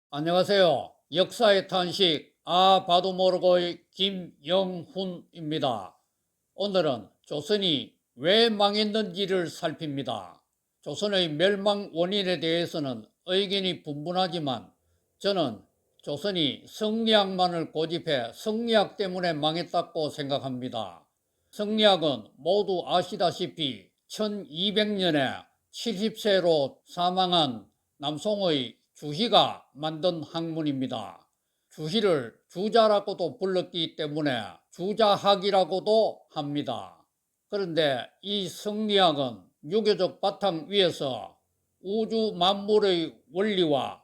안녕하세요. 역사의 탄식 봐도 모르고의 김영훈입니다. 오늘은 조선이 왜 망했는지를 살핍니다. 조선의 멸망 원인에 대해서는 의견이 분분하지만 저는 조선이 성리학만을 고집해 성리학 때문에 망했다고 생각합니다. 성리학은 모두 아시다시피 1200년에 70세로 사망한 남송의 주희가 만든 학문입니다. 주희를 주자라고도 불렀기 때문에 주자학이라고도 합니다. 그런데 이 성리학은 유교적 바탕 위에서 우주 만물의 원리와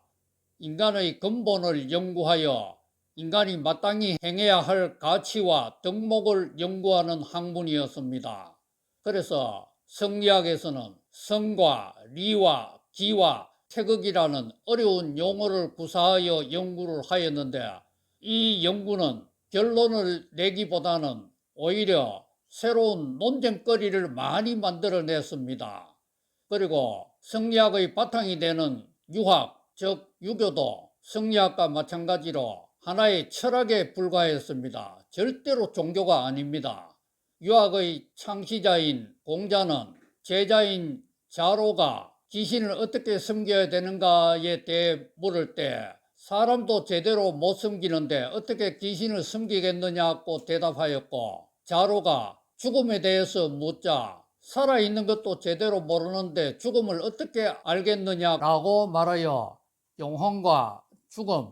인간의 근본을 연구하여 인간이 마땅히 행해야 할 가치와 덕목을 연구하는 학문이었습니다. 그래서 성리학에서는 성과 리와 기와 태극이라는 어려운 용어를 구사하여 연구를 하였는데, 이 연구는 결론을 내기보다는 오히려 새로운 논쟁거리를 많이 만들어냈습니다. 그리고 성리학의 바탕이 되는 유학, 즉 유교도 성리학과 마찬가지로 하나의 철학에 불과했습니다. 절대로 종교가 아닙니다. 유학의 창시자인 공자는 제자인 자로가 귀신을 어떻게 섬겨야 되는가에 대해 물을 때 사람도 제대로 못 섬기는데 어떻게 귀신을 섬기겠느냐고 대답하였고, 자로가 죽음에 대해서 묻자 살아있는 것도 제대로 모르는데 죽음을 어떻게 알겠느냐라고 말하여 영혼과 죽음,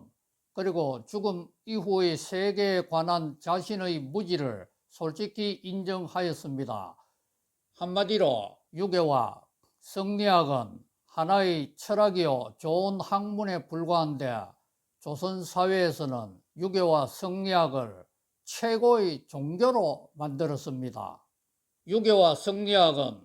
그리고 죽음 이후의 세계에 관한 자신의 무지를 솔직히 인정하였습니다. 한마디로 유교와 성리학은 하나의 철학이요 좋은 학문에 불과한데, 조선 사회에서는 유교와 성리학을 최고의 종교로 만들었습니다. 유교와 성리학은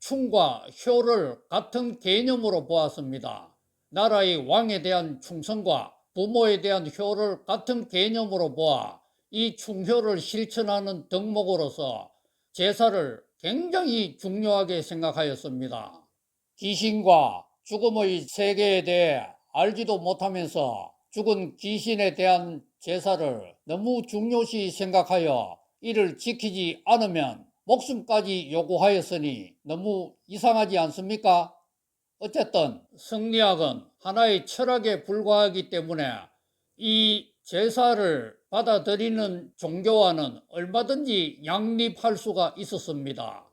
충과 효를 같은 개념으로 보았습니다. 나라의 왕에 대한 충성과 부모에 대한 효를 같은 개념으로 보아 이 충효를 실천하는 덕목으로서 제사를 굉장히 중요하게 생각하였습니다. 귀신과 죽음의 세계에 대해 알지도 못하면서 죽은 귀신에 대한 제사를 너무 중요시 생각하여 이를 지키지 않으면 목숨까지 요구하였으니 너무 이상하지 않습니까? 어쨌든 성리학은 하나의 철학에 불과하기 때문에 이 제사를 받아들이는 종교와는 얼마든지 양립할 수가 있었습니다.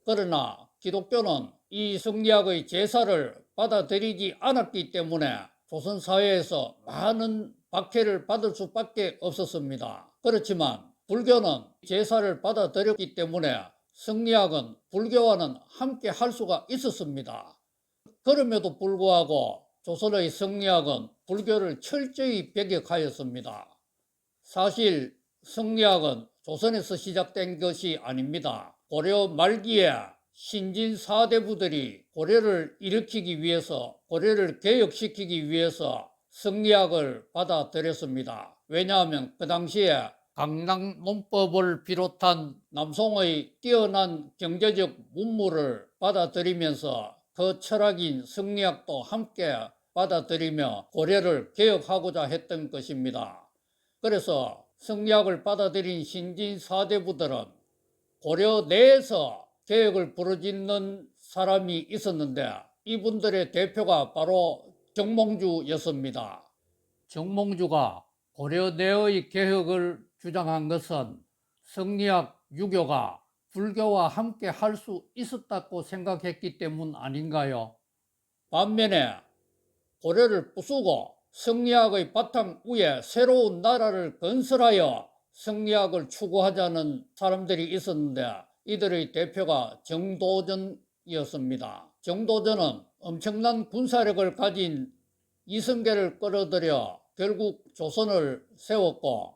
그러나 기독교는 이 성리학의 제사를 받아들이지 않았기 때문에 조선 사회에서 많은 박해를 받을 수밖에 없었습니다. 그렇지만 불교는 제사를 받아들였기 때문에 성리학은 불교와는 함께 할 수가 있었습니다. 그럼에도 불구하고 조선의 성리학은 불교를 철저히 배격하였습니다. 사실 성리학은 조선에서 시작된 것이 아닙니다. 고려 말기에 신진 사대부들이 고려를 일으키기 위해서, 고려를 개혁시키기 위해서 성리학을 받아들였습니다. 왜냐하면 그 당시에 강락논법을 비롯한 남송의 뛰어난 경제적 문물을 받아들이면서 그 철학인 성리학도 함께 받아들이며 고려를 개혁하고자 했던 것입니다. 그래서 성리학을 받아들인 신진 사대부들은 고려 내에서 개혁을 부르짖는 사람이 있었는데, 이분들의 대표가 바로 정몽주였습니다. 정몽주가 고려 내의 개혁을 주장한 것은 성리학 유교가 불교와 함께 할 수 있었다고 생각했기 때문 아닌가요? 반면에 고려를 부수고 성리학의 바탕 위에 새로운 나라를 건설하여 성리학을 추구하자는 사람들이 있었는데, 이들의 대표가 정도전이었습니다. 정도전은 엄청난 군사력을 가진 이성계를 끌어들여 결국 조선을 세웠고,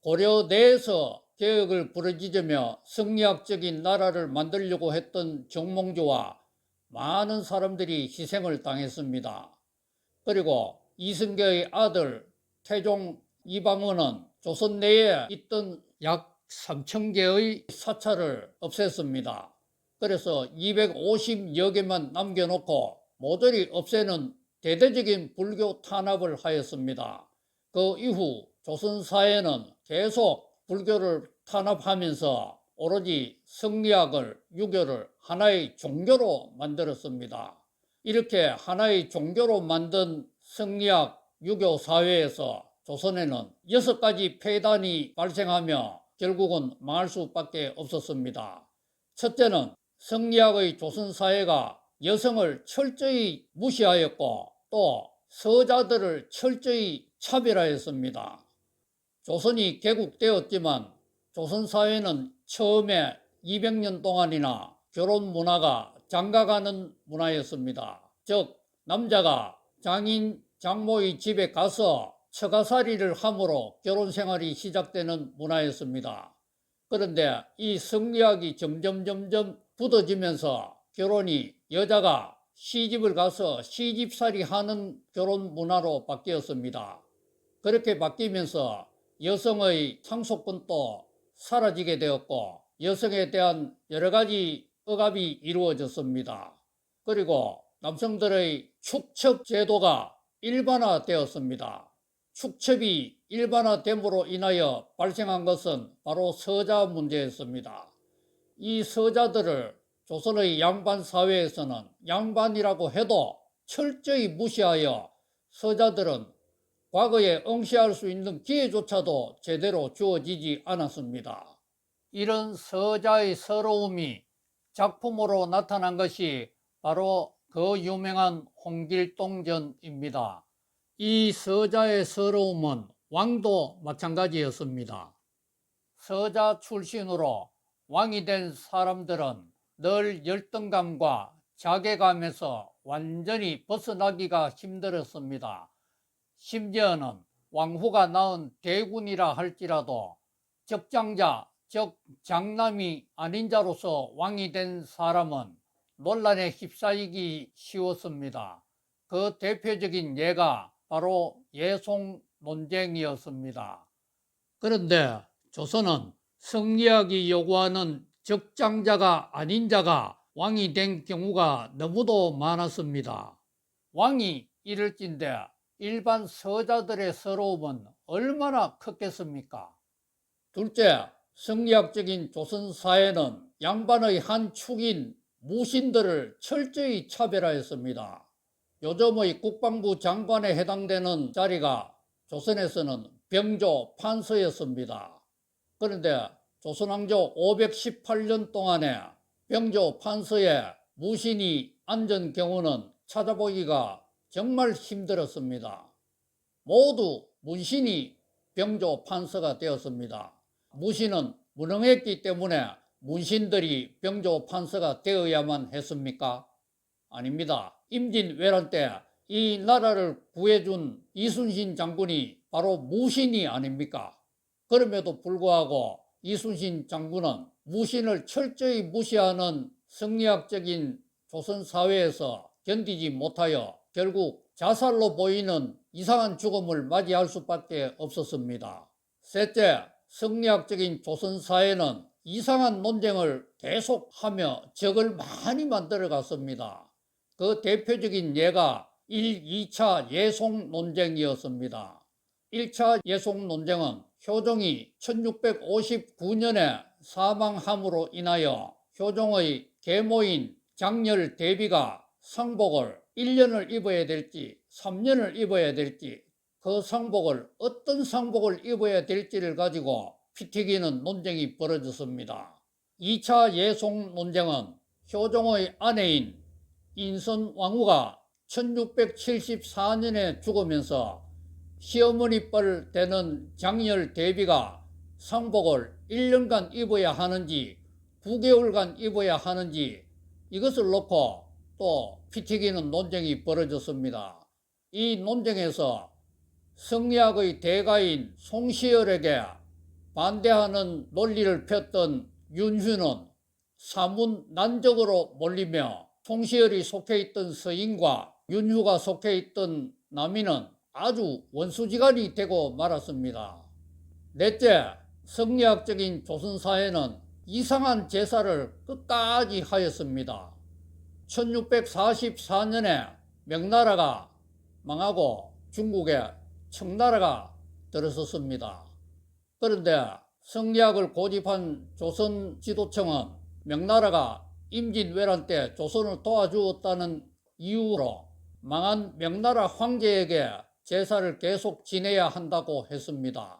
고려 내에서 개혁을 부르짖으며 성리학적인 나라를 만들려고 했던 정몽주와 많은 사람들이 희생을 당했습니다. 그리고 이성계의 아들 태종 이방원은 조선 내에 있던 약 3,000개의 사찰을 없앴습니다. 그래서 250여 개만 남겨놓고 모조리 없애는 대대적인 불교 탄압을 하였습니다. 그 이후 조선사회는 계속 불교를 탄압하면서 오로지 성리학을, 유교를 하나의 종교로 만들었습니다. 이렇게 하나의 종교로 만든 성리학, 유교 사회에서 조선에는 6가지 폐단이 발생하며 결국은 망할 수밖에 없었습니다. 첫째는 성리학의 조선사회가 여성을 철저히 무시하였고 또 서자들을 철저히 차별하였습니다. 조선이 개국되었지만 조선사회는 처음에 200년 동안이나 결혼 문화가 장가가는 문화였습니다. 즉 남자가 장인, 장모의 집에 가서 처가살이를 함으로 결혼 생활이 시작되는 문화였습니다. 그런데 이 성리학이 점점 굳어지면서 결혼이 여자가 시집을 가서 시집살이 하는 결혼 문화로 바뀌었습니다. 그렇게 바뀌면서 여성의 상속권도 사라지게 되었고 여성에 대한 여러 가지 억압이 이루어졌습니다. 그리고 남성들의 축첩 제도가 일반화되었습니다. 축첩이 일반화됨으로 인하여 발생한 것은 바로 서자 문제였습니다. 이 서자들을 조선의 양반 사회에서는 양반이라고 해도 철저히 무시하여 서자들은 과거에 응시할 수 있는 기회조차도 제대로 주어지지 않았습니다. 이런 서자의 서러움이 작품으로 나타난 것이 바로 그 유명한 홍길동전입니다. 이 서자의 서러움은 왕도 마찬가지였습니다. 서자 출신으로 왕이 된 사람들은 늘 열등감과 자괴감에서 완전히 벗어나기가 힘들었습니다. 심지어는 왕후가 낳은 대군이라 할지라도 적장자, 즉 장남이 아닌 자로서 왕이 된 사람은 논란에 휩싸이기 쉬웠습니다. 그 대표적인 예가 바로 예송 논쟁이었습니다. 그런데 조선은 성리학이 요구하는 적장자가 아닌 자가 왕이 된 경우가 너무도 많았습니다. 왕이 이럴진데 일반 서자들의 서러움은 얼마나 컸겠습니까? 둘째, 성리학적인 조선 사회는 양반의 한 축인 무신들을 철저히 차별하였습니다. 요즘의 국방부 장관에 해당되는 자리가 조선에서는 병조 판서였습니다. 그런데 조선왕조 518년 동안에 병조 판서에 무신이 앉은 경우는 찾아보기가 정말 힘들었습니다. 모두 문신이 병조 판서가 되었습니다. 무신은 무능했기 때문에 문신들이 병조 판서가 되어야만 했습니까? 아닙니다. 임진왜란 때 이 나라를 구해준 이순신 장군이 바로 무신이 아닙니까? 그럼에도 불구하고 이순신 장군은 무신을 철저히 무시하는 성리학적인 조선 사회에서 견디지 못하여 결국 자살로 보이는 이상한 죽음을 맞이할 수밖에 없었습니다. 셋째, 성리학적인 조선 사회는 이상한 논쟁을 계속하며 적을 많이 만들어 갔습니다. 그 대표적인 예가 1, 2차 예송 논쟁이었습니다. 1차 예송 논쟁은 효종이 1659년에 사망함으로 인하여 효종의 계모인 장렬 대비가 상복을 1년을 입어야 될지 3년을 입어야 될지 그 상복을 어떤 상복을 입어야 될지를 가지고 피 튀기는 논쟁이 벌어졌습니다. 2차 예송 논쟁은 효종의 아내인 인선왕후가 1674년에 죽으면서 시어머니 뻘 되는 장렬 대비가 상복을 1년간 입어야 하는지 9개월간 입어야 하는지 이것을 놓고 또 피 튀기는 논쟁이 벌어졌습니다. 이 논쟁에서 성리학의 대가인 송시열에게 반대하는 논리를 폈던 윤휴는 사문난적으로 몰리며 송시열이 속해 있던 서인과 윤휴가 속해 있던 남인은 아주 원수지간이 되고 말았습니다. 넷째, 성리학적인 조선사회는 이상한 제사를 끝까지 하였습니다. 1644년에 명나라가 망하고 중국에 청나라가 들어섰습니다. 그런데 성리학을 고집한 조선 지도청은 명나라가 임진왜란 때 조선을 도와주었다는 이유로 망한 명나라 황제에게 제사를 계속 지내야 한다고 했습니다.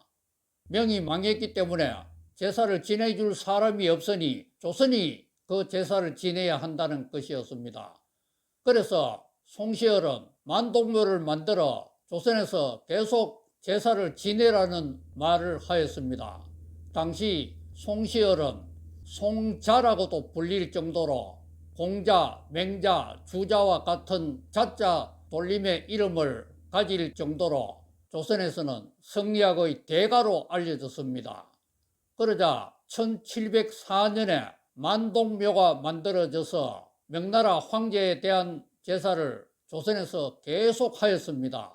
명이 망했기 때문에 제사를 지내줄 사람이 없으니 조선이 그 제사를 지내야 한다는 것이었습니다. 그래서 송시열은 만동묘를 만들어 조선에서 계속 제사를 지내라는 말을 하였습니다. 당시 송시열은 송자라고도 불릴 정도로 공자, 맹자, 주자와 같은 자자 돌림의 이름을 가질 정도로 조선에서는 성리학의 대가로 알려졌습니다. 그러자 1704년에 만동묘가 만들어져서 명나라 황제에 대한 제사를 조선에서 계속하였습니다.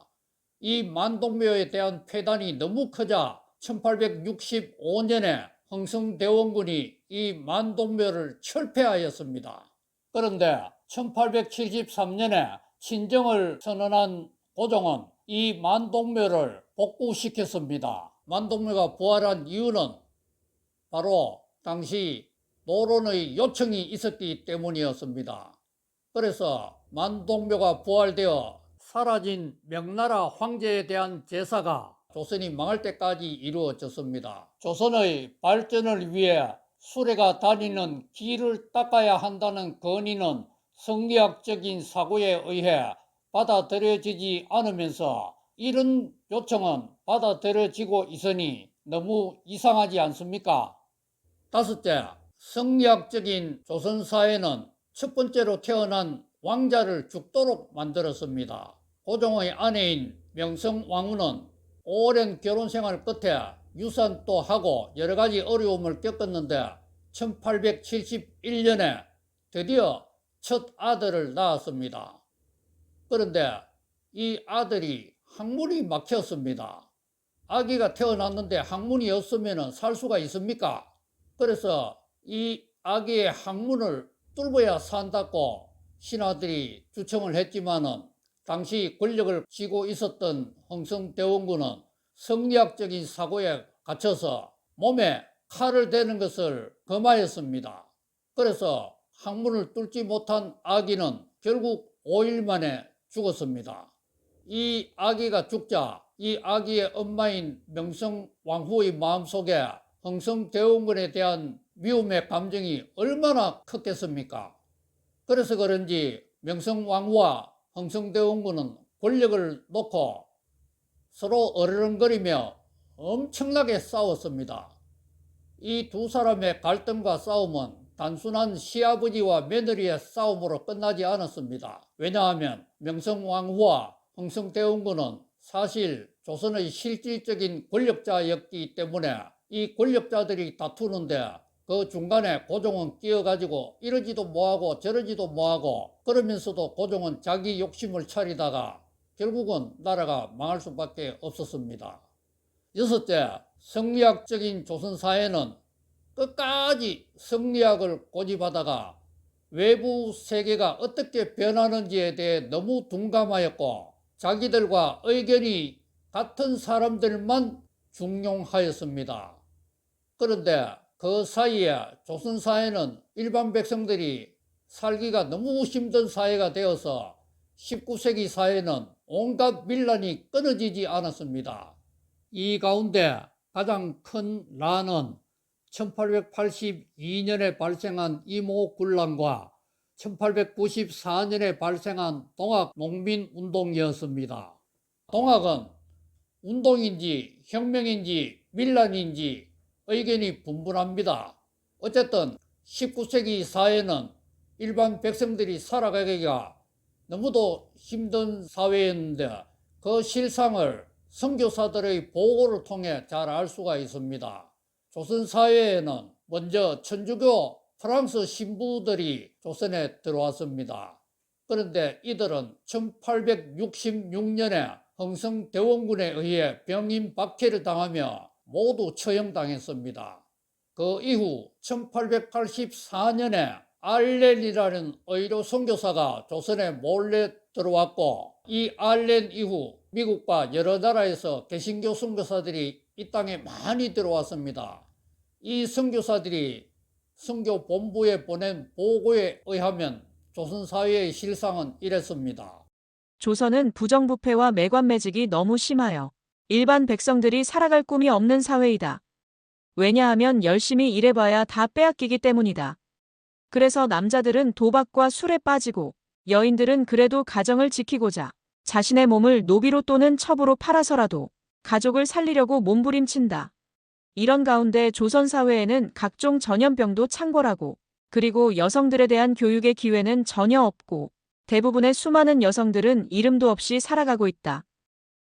이 만동묘에 대한 폐단이 너무 크자 1865년에 흥성대원군이 이 만동묘를 철폐하였습니다. 그런데 1873년에 친정을 선언한 고종은 이 만동묘를 복구시켰습니다. 만동묘가 부활한 이유는 바로 당시 노론의 요청이 있었기 때문이었습니다. 그래서 만동묘가 부활되어 사라진 명나라 황제에 대한 제사가 조선이 망할 때까지 이루어졌습니다. 조선의 발전을 위해 수레가 다니는 길을 닦아야 한다는 건의는 성리학적인 사고에 의해 받아들여지지 않으면서 이런 요청은 받아들여지고 있으니 너무 이상하지 않습니까? 다섯째, 성리학적인 조선사회는 첫 번째로 태어난 왕자를 죽도록 만들었습니다. 고종의 아내인 명성왕후는 오랜 결혼생활 끝에 유산도 하고 여러가지 어려움을 겪었는데 1871년에 드디어 첫 아들을 낳았습니다. 그런데 이 아들이 항문이 막혔습니다. 아기가 태어났는데 항문이 없으면 살 수가 있습니까? 그래서 이 아기의 항문을 뚫어야 산다고 신하들이 주청을 했지만은 당시 권력을 쥐고 있었던 흥성대원군은 성리학적인 사고에 갇혀서 몸에 칼을 대는 것을 금하였습니다. 그래서 항문을 뚫지 못한 아기는 결국 5일 만에 죽었습니다. 이 아기가 죽자 이 아기의 엄마인 명성왕후의 마음속에 흥성대원군에 대한 미움의 감정이 얼마나 컸겠습니까? 그래서 그런지 명성왕후와 흥성대원군은 권력을 놓고 서로 어르렁거리며 엄청나게 싸웠습니다. 이 두 사람의 갈등과 싸움은 단순한 시아버지와 며느리의 싸움으로 끝나지 않았습니다. 왜냐하면 명성왕후와 흥성대원군은 사실 조선의 실질적인 권력자였기 때문에 이 권력자들이 다투는데 그 중간에 고종은 끼어가지고 이러지도 뭐하고 저러지도 뭐하고 그러면서도 고종은 자기 욕심을 차리다가 결국은 나라가 망할 수밖에 없었습니다. 여섯째, 성리학적인 조선사회는 끝까지 성리학을 고집하다가 외부 세계가 어떻게 변하는지에 대해 너무 둔감하였고 자기들과 의견이 같은 사람들만 중용하였습니다. 그런데 그 사이에 조선사회는 일반 백성들이 살기가 너무 힘든 사회가 되어서 19세기 사회는 온갖 밀란이 끊어지지 않았습니다. 이 가운데 가장 큰 난은 1882년에 발생한 이모군란과 1894년에 발생한 동학농민운동이었습니다. 동학은 운동인지 혁명인지 밀란인지 의견이 분분합니다. 어쨌든 19세기 사회는 일반 백성들이 살아가기가 너무도 힘든 사회였는데 그 실상을 선교사들의 보고를 통해 잘 알 수가 있습니다. 조선사회에는 먼저 천주교 프랑스 신부들이 조선에 들어왔습니다. 그런데 이들은 1866년에 흥성대원군에 의해 병임 박해를 당하며 모두 처형당했습니다. 그 이후 1884년에 알렌이라는 의료 선교사가 조선에 몰래 들어왔고, 이 알렌 이후 미국과 여러 나라에서 개신교 선교사들이 이 땅에 많이 들어왔습니다. 이 선교사들이 선교 본부에 보낸 보고에 의하면 조선 사회의 실상은 이랬습니다. 조선은 부정부패와 매관매직이 너무 심하여 일반 백성들이 살아갈 꿈이 없는 사회이다. 왜냐하면 열심히 일해봐야 다 빼앗기기 때문이다. 그래서 남자들은 도박과 술에 빠지고 여인들은 그래도 가정을 지키고자 자신의 몸을 노비로 또는 첩으로 팔아서라도 가족을 살리려고 몸부림친다. 이런 가운데 조선 사회에는 각종 전염병도 창궐하고, 그리고 여성들에 대한 교육의 기회는 전혀 없고, 대부분의 수많은 여성들은 이름도 없이 살아가고 있다.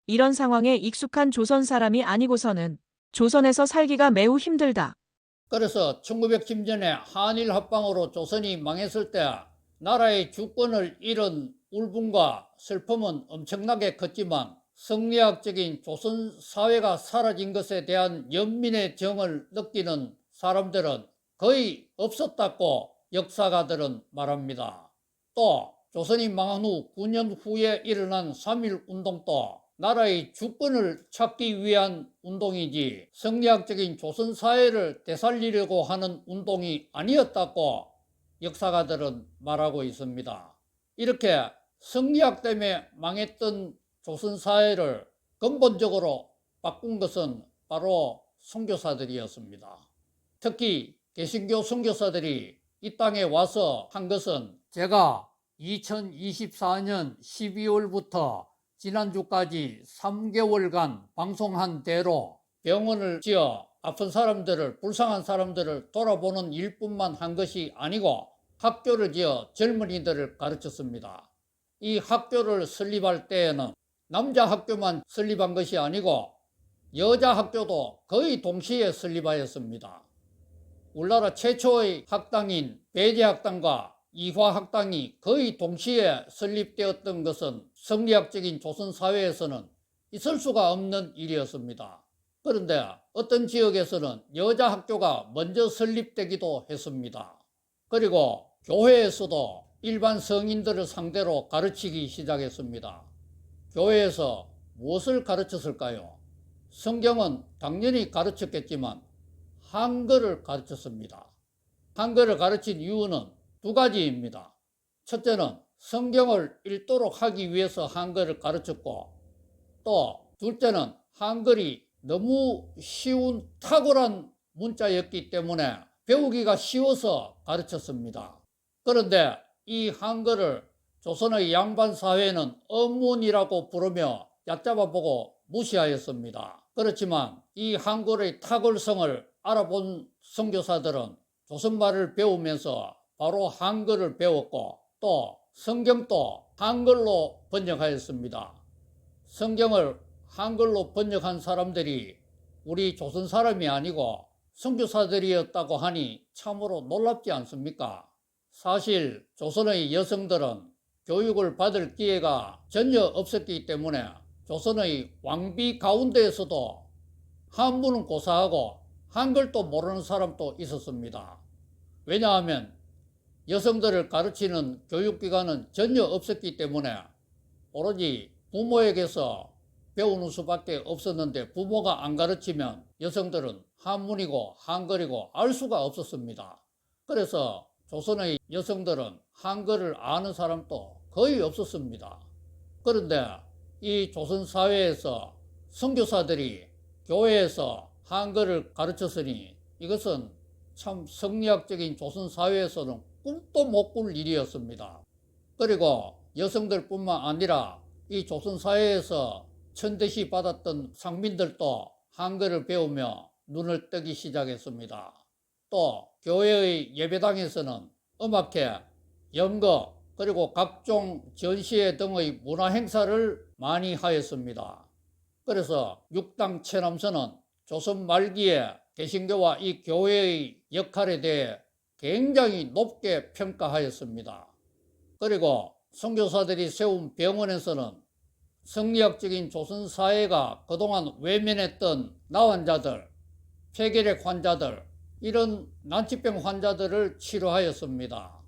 이런 상황에 익숙한 조선 사람이 아니고서는 조선에서 살기가 매우 힘들다. 그래서 1910년에 한일 합방으로 조선이 망했을 때 나라의 주권을 잃은 울분과 슬픔은 엄청나게 컸지만, 성리학적인 조선 사회가 사라진 것에 대한 연민의 정을 느끼는 사람들은 거의 없었다고 역사가들은 말합니다. 또 조선이 망한 후 9년 후에 일어난 3.1 운동도 나라의 주권을 찾기 위한 운동이지 성리학적인 조선 사회를 되살리려고 하는 운동이 아니었다고 역사가들은 말하고 있습니다. 이렇게 성리학 때문에 망했던 조선 사회를 근본적으로 바꾼 것은 바로 선교사들이었습니다. 특히 개신교 선교사들이 이 땅에 와서 한 것은 제가 2024년 12월부터 지난주까지 3개월간 방송한 대로 병원을 지어 아픈 사람들을, 불쌍한 사람들을 돌아보는 일뿐만 한 것이 아니고 학교를 지어 젊은이들을 가르쳤습니다. 이 학교를 설립할 때에는 남자 학교만 설립한 것이 아니고 여자 학교도 거의 동시에 설립하였습니다. 우리나라 최초의 학당인 배제학당과 이화학당이 거의 동시에 설립되었던 것은 성리학적인 조선 사회에서는 있을 수가 없는 일이었습니다. 그런데 어떤 지역에서는 여자 학교가 먼저 설립되기도 했습니다. 그리고 교회에서도 일반 성인들을 상대로 가르치기 시작했습니다. 교회에서 무엇을 가르쳤을까요? 성경은 당연히 가르쳤겠지만 한글을 가르쳤습니다. 한글을 가르친 이유는 두 가지입니다. 첫째는 성경을 읽도록 하기 위해서 한글을 가르쳤고, 또 둘째는 한글이 너무 쉬운 탁월한 문자였기 때문에 배우기가 쉬워서 가르쳤습니다. 그런데 이 한글을 조선의 양반 사회는 어문이라고 부르며 얕잡아보고 무시하였습니다. 그렇지만 이 한글의 탁월성을 알아본 선교사들은 조선말을 배우면서 바로 한글을 배웠고, 또 성경도 한글로 번역하였습니다. 성경을 한글로 번역한 사람들이 우리 조선 사람이 아니고 선교사들이었다고 하니 참으로 놀랍지 않습니까? 사실 조선의 여성들은 교육을 받을 기회가 전혀 없었기 때문에 조선의 왕비 가운데에서도 한문은 고사하고 한글도 모르는 사람도 있었습니다. 왜냐하면 여성들을 가르치는 교육기관은 전혀 없었기 때문에 오로지 부모에게서 배우는 수밖에 없었는데, 부모가 안 가르치면 여성들은 한문이고 한글이고 알 수가 없었습니다. 그래서 조선의 여성들은 한글을 아는 사람도 거의 없었습니다. 그런데 이 조선 사회에서 선교사들이 교회에서 한글을 가르쳤으니 이것은 참 성리학적인 조선 사회에서는 꿈도 못 꿀 일이었습니다. 그리고 여성들뿐만 아니라 이 조선 사회에서 천대시 받았던 상민들도 한글을 배우며 눈을 뜨기 시작했습니다. 또 교회의 예배당에서는 음악회, 연거, 그리고 각종 전시회 등의 문화 행사를 많이 하였습니다. 그래서 육당 체남서는 조선 말기에 개신교와 이 교회의 역할에 대해 굉장히 높게 평가하였습니다. 그리고 선교사들이 세운 병원에서는 성리학적인 조선 사회가 그동안 외면했던 나환자들, 폐결핵 환자들, 이런 난치병 환자들을 치료하였습니다.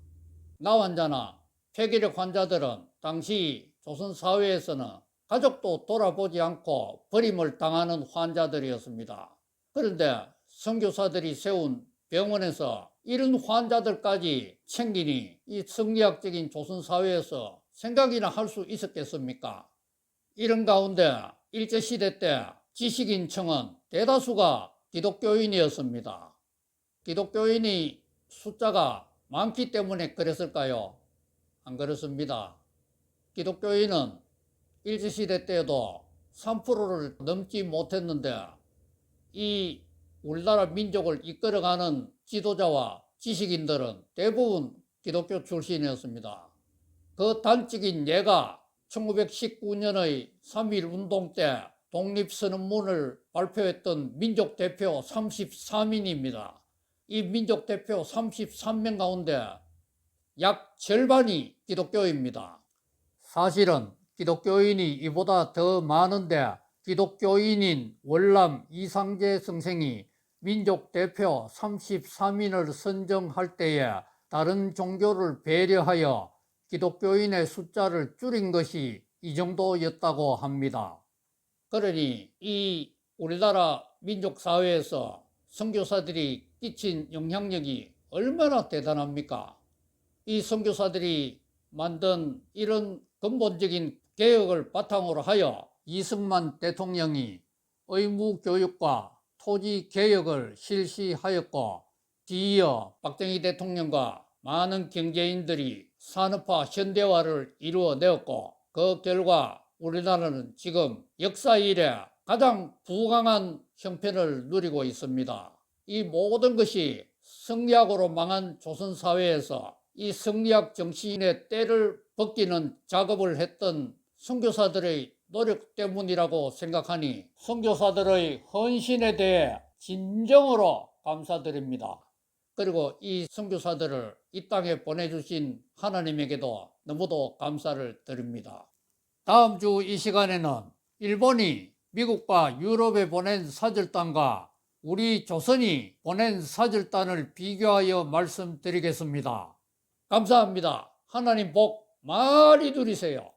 나 환자나 폐결핵 환자들은 당시 조선 사회에서는 가족도 돌아보지 않고 버림을 당하는 환자들이었습니다. 그런데 선교사들이 세운 병원에서 이런 환자들까지 챙기니 이 성리학적인 조선 사회에서 생각이나 할 수 있었겠습니까? 이런 가운데 일제시대 때 지식인층은 대다수가 기독교인이었습니다. 기독교인이 숫자가 많기 때문에 그랬을까요? 안 그렇습니다. 기독교인은 일제시대 때에도 3%를 넘지 못했는데 이 우리나라 민족을 이끌어가는 지도자와 지식인들은 대부분 기독교 출신이었습니다. 그 단적인 예가 1919년의 3.1운동 때 독립선언문을 발표했던 민족대표 33인입니다. 이 민족대표 33명 가운데 약 절반이 기독교입니다. 사실은 기독교인이 이보다 더 많은데 기독교인인 월남 이상재 선생이 민족대표 33인을 선정할 때에 다른 종교를 배려하여 기독교인의 숫자를 줄인 것이 이 정도였다고 합니다. 그러니 이 우리나라 민족사회에서 선교사들이 끼친 영향력이 얼마나 대단합니까? 이 선교사들이 만든 이런 근본적인 개혁을 바탕으로 하여 이승만 대통령이 의무교육과 토지개혁을 실시하였고 뒤이어 박정희 대통령과 많은 경제인들이 산업화 현대화를 이루어내었고 그 결과 우리나라는 지금 역사 이래 가장 부강한 형편을 누리고 있습니다. 이 모든 것이 성리학으로 망한 조선사회에서 이 성리학 정신의 때를 벗기는 작업을 했던 선교사들의 노력 때문이라고 생각하니 선교사들의 헌신에 대해 진정으로 감사드립니다. 그리고 이 선교사들을 이 땅에 보내주신 하나님에게도 너무도 감사를 드립니다. 다음 주 이 시간에는 일본이 미국과 유럽에 보낸 사절단과 우리 조선이 보낸 사절단을 비교하여 말씀드리겠습니다. 감사합니다. 하나님 복 많이 누리세요.